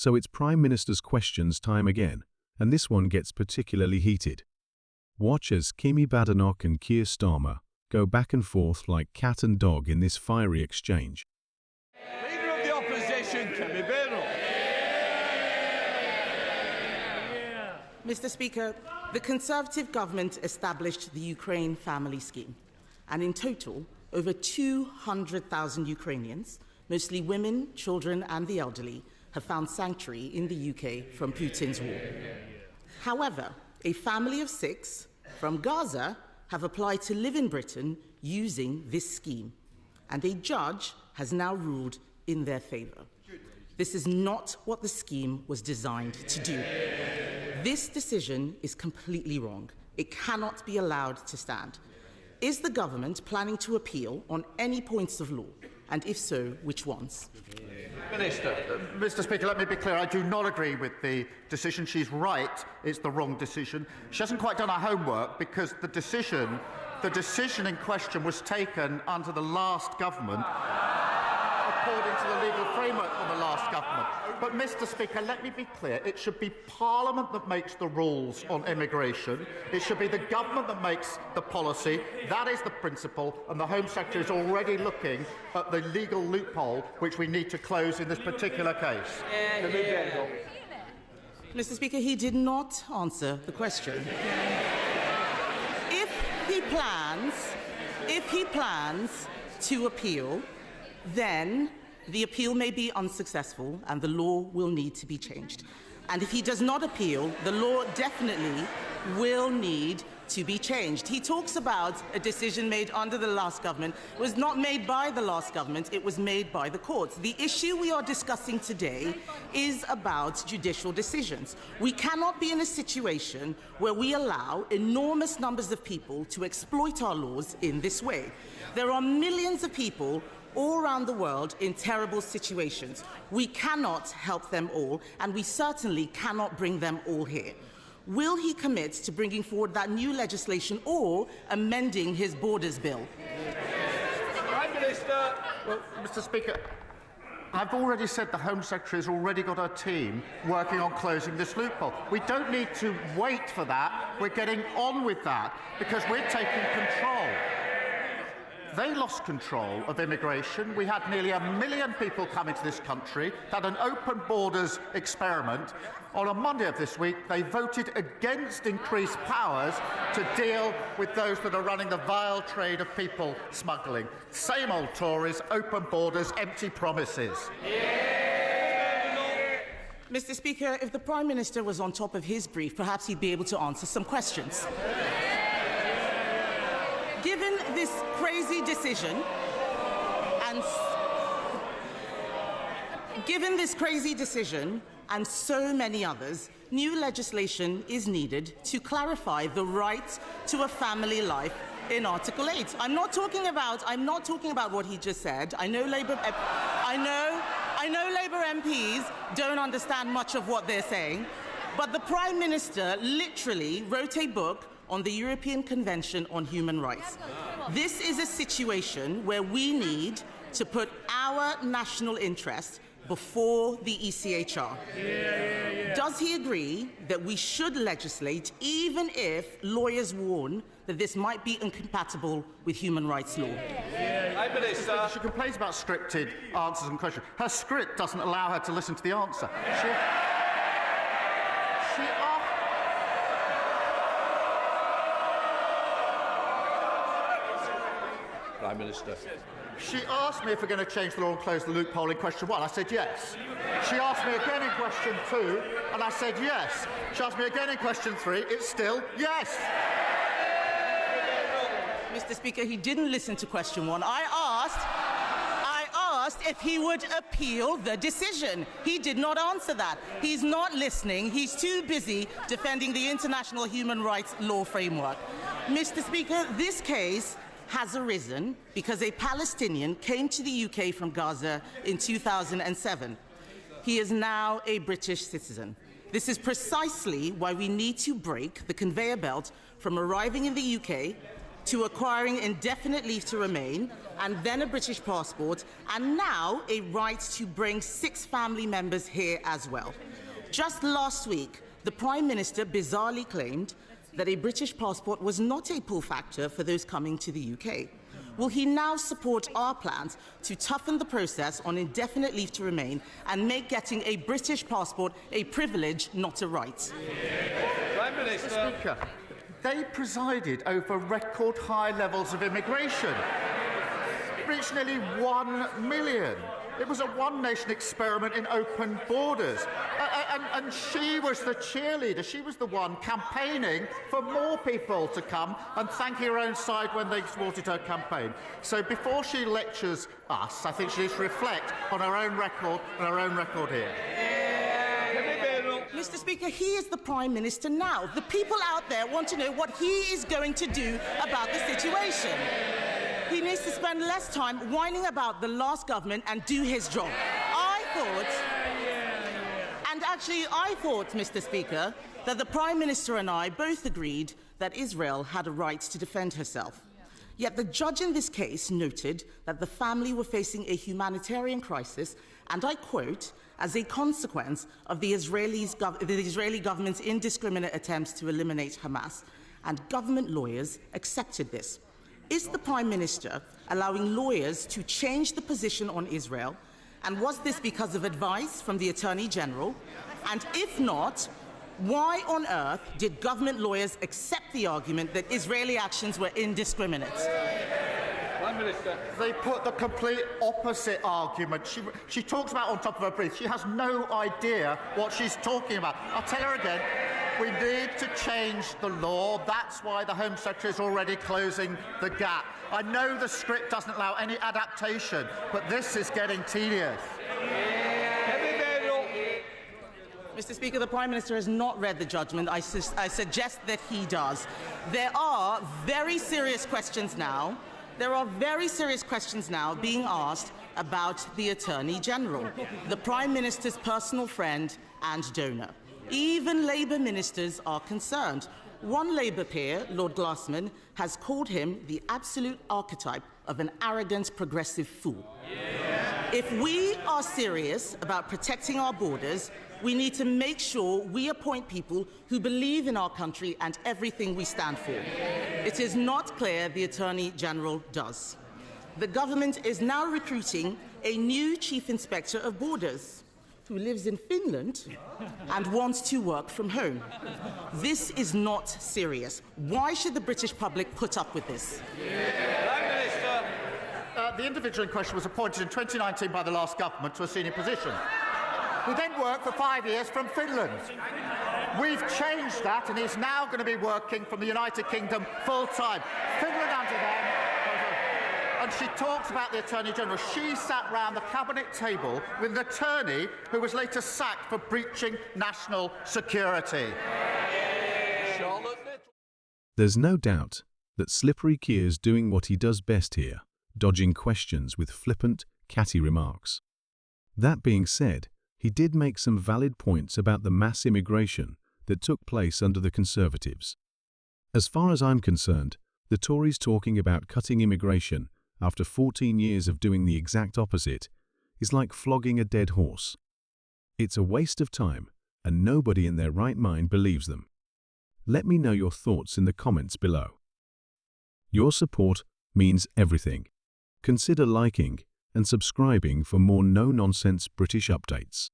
So it's Prime Minister's questions time again, and this one gets particularly heated. Watch as Kemi Badenoch and Kier Starmer go back and forth like cat and dog in this fiery exchange. Leader of the Opposition, Kemi Badenoch. Mr. Speaker, the Conservative government established the Ukraine Family Scheme, and in total, over 200,000 Ukrainians, mostly women, children and the elderly, have found sanctuary in the UK from Putin's war. However, a family of 6 from Gaza have applied to live in Britain using this scheme, and a judge has now ruled in their favour. This is not what the scheme was designed to do. This decision is completely wrong. It cannot be allowed to stand. Is the government planning to appeal on any points of law? And if so, which ones? Minister. Mr. Speaker, let me be clear. I do not agree with the decision. She's right. It's the wrong decision. She hasn't quite done her homework because the decision in question was taken under the last government, according to the legal framework of the last government. But, Mr. Speaker, let me be clear. It should be Parliament that makes the rules on immigration. It should be the government that makes the policy. That is the principle, and the Home Secretary is already looking at the legal loophole which we need to close in this particular case. Mr. Speaker, he did not answer the question. If he plans to appeal, then the appeal may be unsuccessful and the law will need to be changed. And if he does not appeal, the law definitely will need to be changed. He talks about a decision made under the last government. It was not made by the last government, it was made by the courts. The issue we are discussing today is about judicial decisions. We cannot be in a situation where we allow enormous numbers of people to exploit our laws in this way. There are millions of people all around the world in terrible situations. We cannot help them all, and we certainly cannot bring them all here. Will he commit to bringing forward that new legislation or amending his borders bill? Prime Minister. Well, Mr. Speaker, I've already said the Home Secretary has already got her team working on closing this loophole. We don't need to wait for that. We're getting on with that because we're taking control. They lost control of immigration. We had nearly 1 million people come into this country, had an open borders experiment. On a Monday of this week, they voted against increased powers to deal with those that are running the vile trade of people smuggling. Same old Tories, open borders, empty promises. Mr. Speaker, if the Prime Minister was on top of his brief, perhaps he'd be able to answer some questions. Given this crazy decision and so many others, new legislation is needed to clarify the right to a family life in Article 8. I'm not talking about what he just said. I know Labour MPs don't understand much of what they're saying, but the Prime Minister literally wrote a book on the European Convention on Human Rights. This is a situation where we need to put our national interest before the ECHR. Does he agree that we should legislate even if lawyers warn that this might be incompatible with human rights law? She complains about scripted answers and questions. Her script doesn't allow her to listen to the answer. Prime Minister. She asked me if we're going to change the law and close the loophole in question 1. I said yes. She asked me again in question 2, and I said yes. She asked me again in question 3. It's still yes. Mr. Speaker, he didn't listen to question 1. I asked if he would appeal the decision. He did not answer that. He's not listening. He's too busy defending the international human rights law framework. Mr. Speaker, this case has arisen because a Palestinian came to the UK from Gaza in 2007. He is now a British citizen. This is precisely why we need to break the conveyor belt from arriving in the UK, to acquiring indefinite leave to remain and then a British passport, and now a right to bring 6 family members here as well. Just last week, the Prime Minister bizarrely claimed that a British passport was not a pull factor for those coming to the UK. Will he now support our plans to toughen the process on indefinite leave to remain and make getting a British passport a privilege, not a right? Prime Minister. Speaker, they presided over record high levels of immigration. It reached nearly 1 million. It was a one-nation experiment in open borders. And she was the cheerleader. She was the one campaigning for more people to come and thanking her own side when they supported her campaign. So before she lectures us, I think she needs to reflect on her own record and her own record here. Mr. Speaker, he is the Prime Minister now. The people out there want to know what he is going to do about the situation. He needs to spend less time whining about the last government and do his job. I thought, Mr. Speaker, that the Prime Minister and I both agreed that Israel had a right to defend herself. Yet the judge in this case noted that the family were facing a humanitarian crisis, and I quote, as a consequence of the Israeli government's indiscriminate attempts to eliminate Hamas, and government lawyers accepted this. Is the Prime Minister allowing lawyers to change the position on Israel? And was this because of advice from the Attorney General? And if not, why on earth did government lawyers accept the argument that Israeli actions were indiscriminate? Prime Minister. They put the complete opposite argument. She talks about on top of her brief. She has no idea what she's talking about. I'll tell her again. We need to change the law. That's why the Home Secretary is already closing the gap. I know the script doesn't allow any adaptation, but this is getting tedious. Mr. Speaker, the Prime Minister has not read the judgment. I suggest that he does. There are very serious questions now. There are very serious questions now being asked about the Attorney General, the Prime Minister's personal friend and donor. Even Labour ministers are concerned. One Labour peer, Lord Glassman, has called him the absolute archetype of an arrogant progressive fool. If we are serious about protecting our borders, we need to make sure we appoint people who believe in our country and everything we stand for. It is not clear the Attorney General does. The government is now recruiting a new Chief Inspector of Borders who lives in Finland and wants to work from home. This is not serious. Why should the British public put up with this? Prime Minister. The individual in question was appointed in 2019 by the last government to a senior position. He then worked for 5 years from Finland. We've changed that, and he's now going to be working from the United Kingdom full-time. Finland under them. And she talks about the Attorney General. She sat round the cabinet table with an attorney who was later sacked for breaching national security. There's no doubt that slippery Keir's doing what he does best here, dodging questions with flippant, catty remarks. That being said, he did make some valid points about the mass immigration that took place under the Conservatives. As far as I'm concerned, the Tories talking about cutting immigration after 14 years of doing the exact opposite is like flogging a dead horse. It's a waste of time, and nobody in their right mind believes them. Let me know your thoughts in the comments below. Your support means everything. Consider liking and subscribing for more no-nonsense British updates.